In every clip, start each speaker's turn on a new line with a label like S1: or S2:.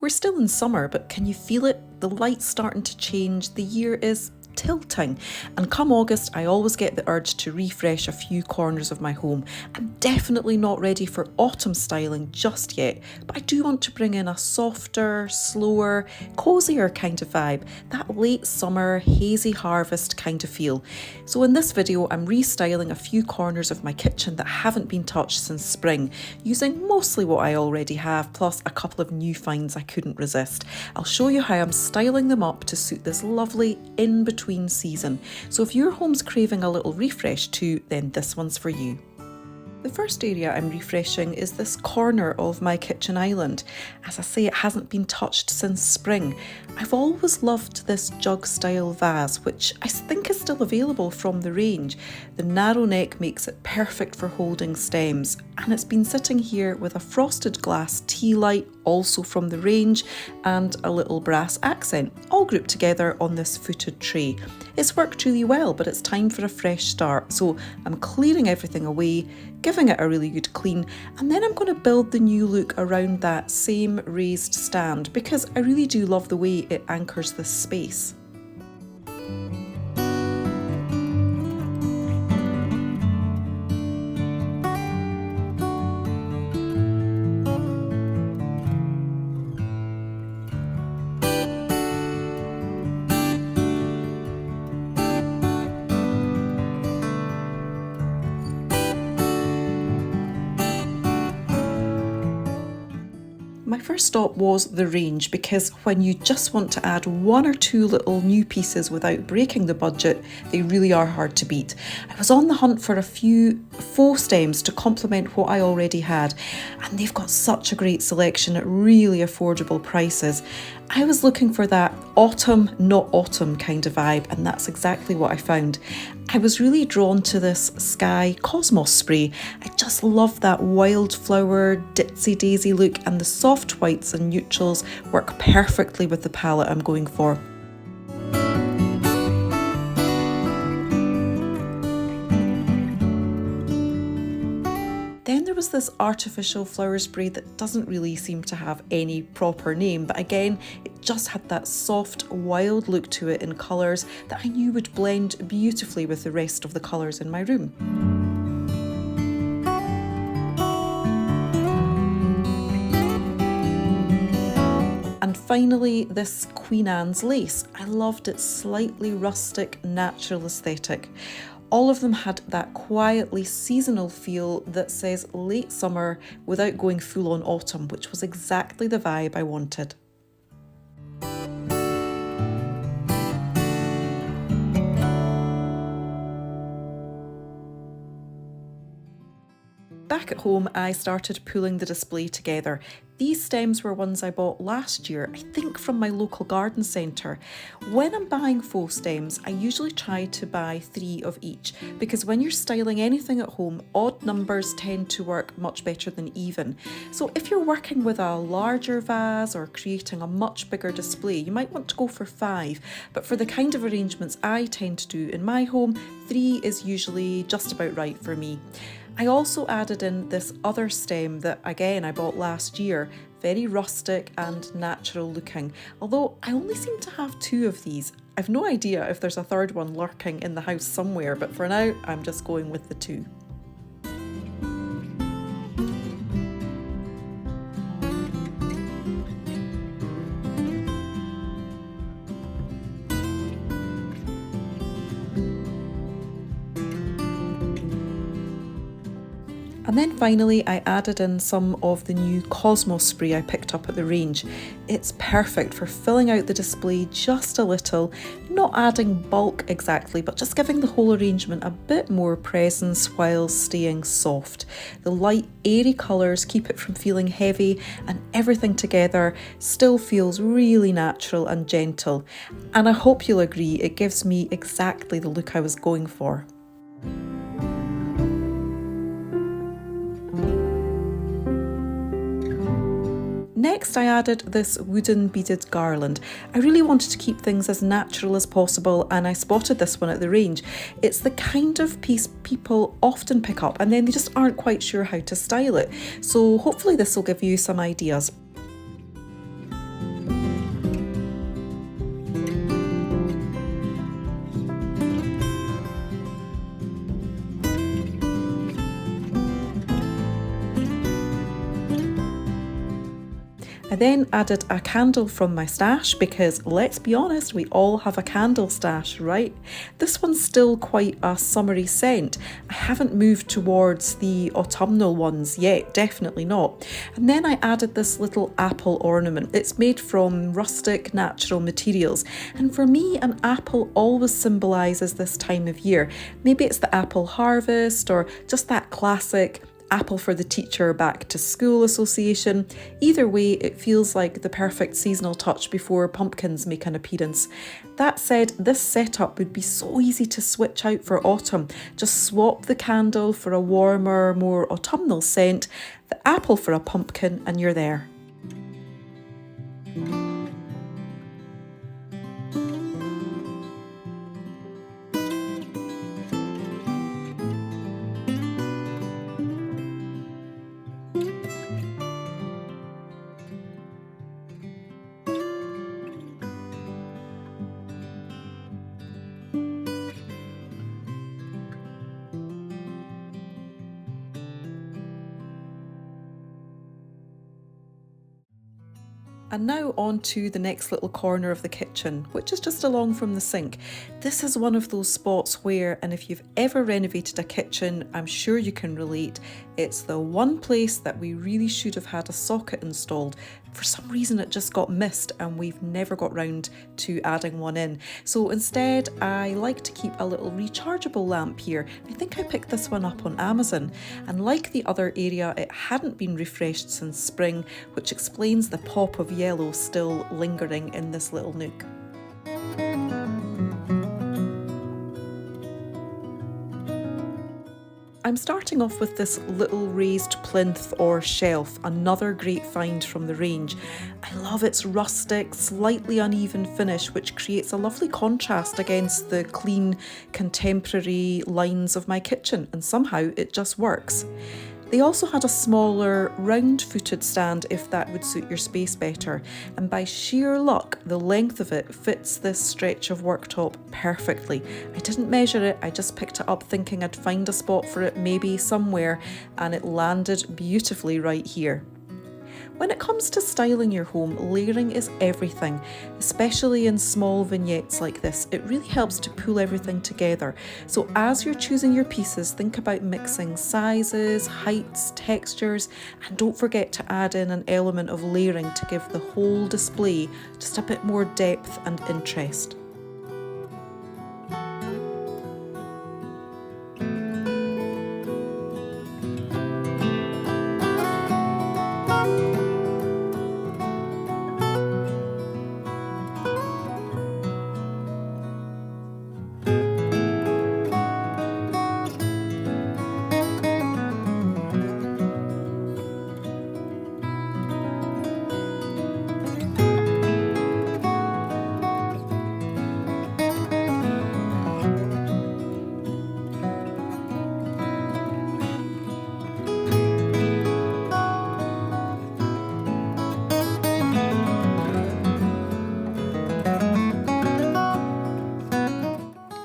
S1: We're still in summer, but can you feel it? The light's starting to change, the year is tilting, and come August I always get the urge to refresh a few corners of my home. I'm definitely not ready for autumn styling just yet, but I do want to bring in a softer, slower, cozier kind of vibe, that late summer, hazy harvest kind of feel. So in this video I'm restyling a few corners of my kitchen that haven't been touched since spring, using mostly what I already have, plus a couple of new finds I couldn't resist. I'll show you how I'm styling them up to suit this lovely in-between season. So if your home's craving a little refresh too, then this one's for you. The first area I'm refreshing is this corner of my kitchen island. As I say, it hasn't been touched since spring. I've always loved this jug style vase, which I think is still available from the range. The narrow neck makes it perfect for holding stems, and it's been sitting here with a frosted glass tea light, also from the range, and a little brass accent, all grouped together on this footed tray. It's worked really well, but it's time for a fresh start, so I'm clearing everything away, giving it a really good clean, and then I'm going to build the new look around that same raised stand because I really do love the way it anchors this space. My first stop was the range because when you just want to add one or two little new pieces without breaking the budget, they really are hard to beat. I was on the hunt for a few faux stems to complement what I already had, and they've got such a great selection at really affordable prices. I was looking for that autumn, not autumn kind of vibe, and that's exactly what I found. I was really drawn to this Sky Cosmos spray. I just love that wildflower, ditzy daisy look, and the soft whites and neutrals work perfectly with the palette I'm going for. Then there was this artificial flower spray that doesn't really seem to have any proper name, but again, it just had that soft, wild look to it in colours that I knew would blend beautifully with the rest of the colours in my room. And finally, this Queen Anne's lace. I loved its slightly rustic, natural aesthetic. All of them had that quietly seasonal feel that says late summer without going full on autumn, which was exactly the vibe I wanted. Back at home, I started pulling the display together. These stems were ones I bought last year, I think from my local garden centre. When I'm buying faux stems, I usually try to buy 3 of each, because when you're styling anything at home, odd numbers tend to work much better than even. So if you're working with a larger vase or creating a much bigger display, you might want to go for 5, but for the kind of arrangements I tend to do in my home, 3 is usually just about right for me. I also added in this other stem that again I bought last year, very rustic and natural looking, although I only seem to have 2 of these. I've no idea if there's a third one lurking in the house somewhere, but for now I'm just going with the 2. And then finally I added in some of the new Cosmos spray I picked up at the range. It's perfect for filling out the display just a little, not adding bulk exactly, but just giving the whole arrangement a bit more presence while staying soft. The light, airy colours keep it from feeling heavy, and everything together still feels really natural and gentle. And I hope you'll agree, it gives me exactly the look I was going for. Next, I added this wooden beaded garland. I really wanted to keep things as natural as possible, and I spotted this one at the range. It's the kind of piece people often pick up and then they just aren't quite sure how to style it. So hopefully this will give you some ideas. then added a candle from my stash because, let's be honest, we all have a candle stash, right? This one's still quite a summery scent. I haven't moved towards the autumnal ones yet, definitely not. And then I added this little apple ornament. It's made from rustic natural materials, and for me an apple always symbolises this time of year. Maybe it's the apple harvest or just that classic apple for the teacher back to school association. Either way, it feels like the perfect seasonal touch before pumpkins make an appearance. That said, this setup would be so easy to switch out for autumn. Just swap the candle for a warmer, more autumnal scent, the apple for a pumpkin, and you're there. And now on to the next little corner of the kitchen, which is just along from the sink. This is one of those spots where, and if you've ever renovated a kitchen, I'm sure you can relate, it's the one place that we really should have had a socket installed. For some reason it just got missed and we've never got round to adding one in. So instead I like to keep a little rechargeable lamp here. I think I picked this one up on Amazon, and like the other area it hadn't been refreshed since spring, which explains the pop of yellow still lingering in this little nook. I'm starting off with this little raised plinth or shelf, another great find from the range. I love its rustic, slightly uneven finish, which creates a lovely contrast against the clean, contemporary lines of my kitchen, and somehow it just works. They also had a smaller, round-footed stand if that would suit your space better, and by sheer luck, the length of it fits this stretch of worktop perfectly. I didn't measure it, I just picked it up thinking I'd find a spot for it maybe somewhere, and it landed beautifully right here. When it comes to styling your home, layering is everything, especially in small vignettes like this. It really helps to pull everything together. So as you're choosing your pieces, think about mixing sizes, heights, textures, and don't forget to add in an element of layering to give the whole display just a bit more depth and interest.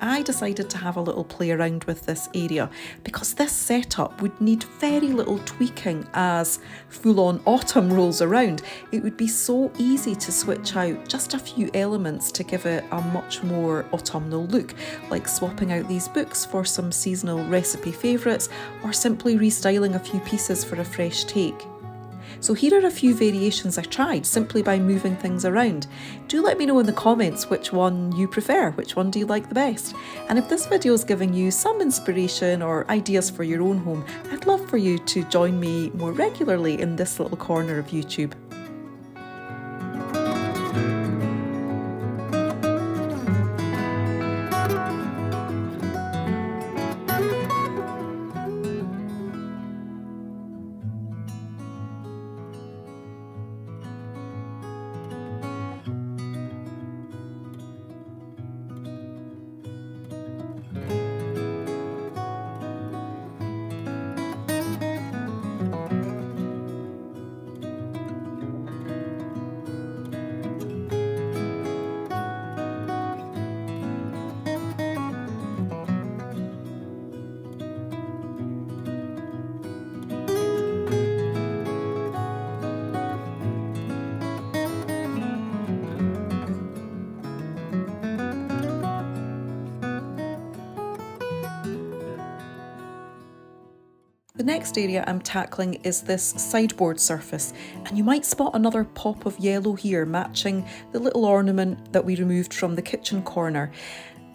S1: I decided to have a little play around with this area because this setup would need very little tweaking as full-on autumn rolls around. It would be so easy to switch out just a few elements to give it a much more autumnal look, like swapping out these books for some seasonal recipe favourites or simply restyling a few pieces for a fresh take. So here are a few variations I tried simply by moving things around. Do let me know in the comments which one you prefer, which one do you like the best. And if this video is giving you some inspiration or ideas for your own home, I'd love for you to join me more regularly in this little corner of YouTube. next area I'm tackling is this sideboard surface, and you might spot another pop of yellow here matching the little ornament that we removed from the kitchen corner.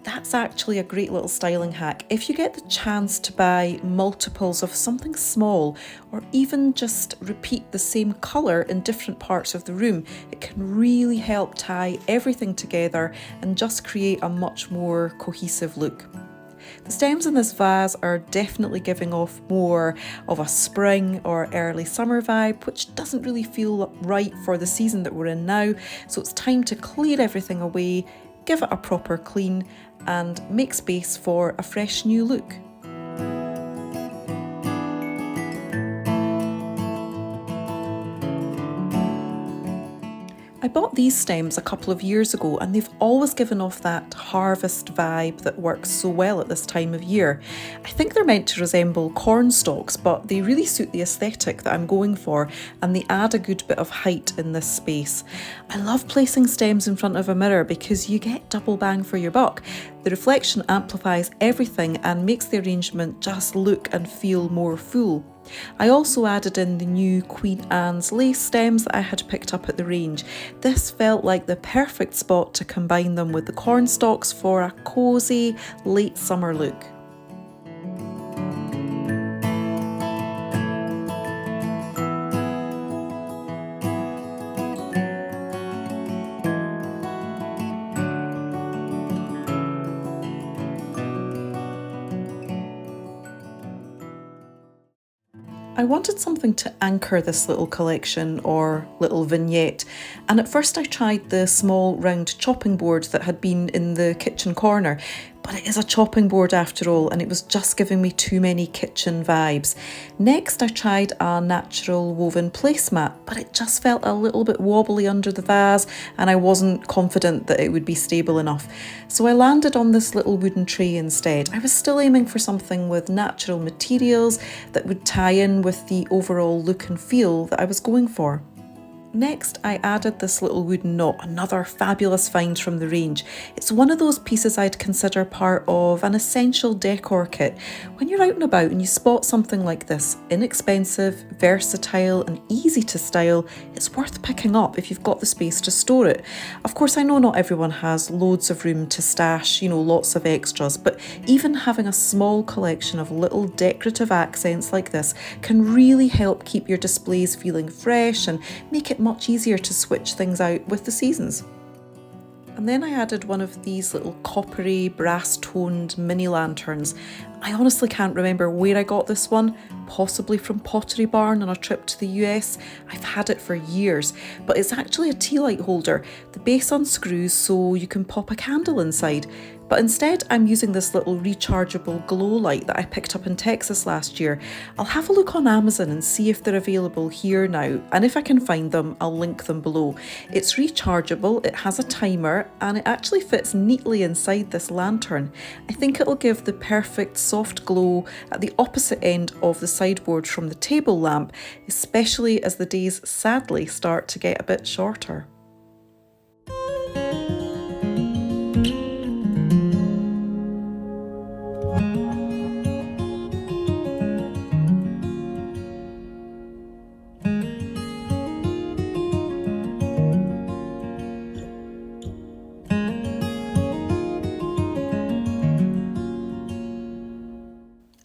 S1: That's actually a great little styling hack. If you get the chance to buy multiples of something small, or even just repeat the same colour in different parts of the room, it can really help tie everything together and just create a much more cohesive look. The stems in this vase are definitely giving off more of a spring or early summer vibe, which doesn't really feel right for the season that we're in now. So it's time to clear everything away, give it a proper clean, and make space for a fresh new look. I bought these stems a couple of years ago, and they've always given off that harvest vibe that works so well at this time of year. I think they're meant to resemble corn stalks, but they really suit the aesthetic that I'm going for, and they add a good bit of height in this space. I love placing stems in front of a mirror because you get double bang for your buck. The reflection amplifies everything and makes the arrangement just look and feel more full. I also added in the new Queen Anne's lace stems that I had picked up at the range. This felt like the perfect spot to combine them with the cornstalks for a cosy late summer look. I wanted something to anchor this little collection or little vignette, and at first I tried the small round chopping board that had been in the kitchen corner, but it is a chopping board after all, and it was just giving me too many kitchen vibes. Next I tried a natural woven placemat, but it just felt a little bit wobbly under the vase and I wasn't confident that it would be stable enough. So I landed on this little wooden tray instead. I was still aiming for something with natural materials that would tie in with the overall look and feel that I was going for. Next, I added this little wooden knot, another fabulous find from the range. It's one of those pieces I'd consider part of an essential decor kit. When you're out and about and you spot something like this, inexpensive, versatile and easy to style, it's worth picking up if you've got the space to store it. Of course, I know not everyone has loads of room to stash, lots of extras, but even having a small collection of little decorative accents like this can really help keep your displays feeling fresh and make it much easier to switch things out with the seasons. And then I added one of these little coppery, brass-toned mini lanterns. I honestly can't remember where I got this one, possibly from Pottery Barn on a trip to the US. I've had it for years, but it's actually a tea light holder. The base unscrews so you can pop a candle inside. But instead I'm using this little rechargeable glow light that I picked up in Texas last year. I'll have a look on Amazon and see if they're available here now, and if I can find them, I'll link them below. It's rechargeable, it has a timer, and it actually fits neatly inside this lantern. I think it'll give the perfect soft glow at the opposite end of the sideboard from the table lamp, especially as the days sadly start to get a bit shorter.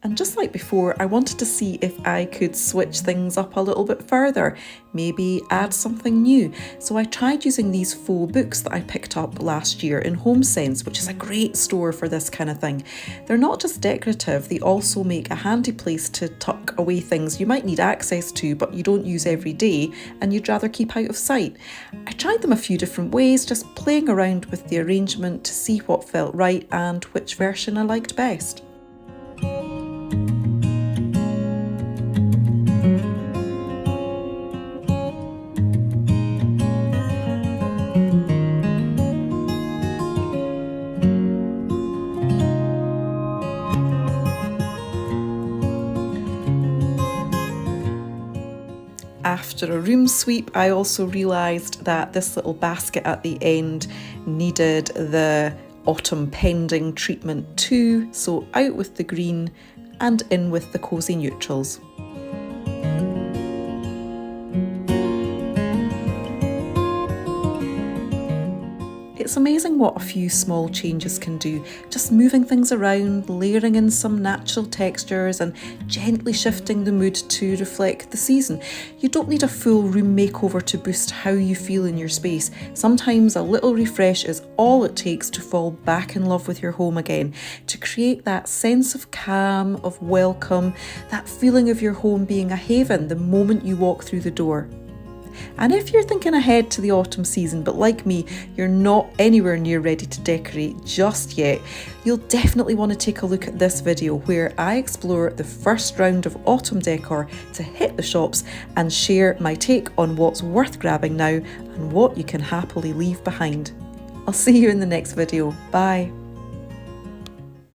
S1: And just like before, I wanted to see if I could switch things up a little bit further, maybe add something new. So I tried using these faux books that I picked up last year in HomeSense, which is a great store for this kind of thing. They're not just decorative, they also make a handy place to tuck away things you might need access to but you don't use every day and you'd rather keep out of sight. I tried them a few different ways, just playing around with the arrangement to see what felt right and which version I liked best. After a room sweep, I also realised that this little basket at the end needed the autumn pending treatment too, so out with the green and in with the cosy neutrals. It's amazing what a few small changes can do, just moving things around, layering in some natural textures and gently shifting the mood to reflect the season. You don't need a full room makeover to boost how you feel in your space. Sometimes a little refresh is all it takes to fall back in love with your home again, to create that sense of calm, of welcome, that feeling of your home being a haven the moment you walk through the door. And if you're thinking ahead to the autumn season, but like me, you're not anywhere near ready to decorate just yet, you'll definitely want to take a look at this video where I explore the first round of autumn decor to hit the shops and share my take on what's worth grabbing now and what you can happily leave behind. I'll see you in the next video. Bye.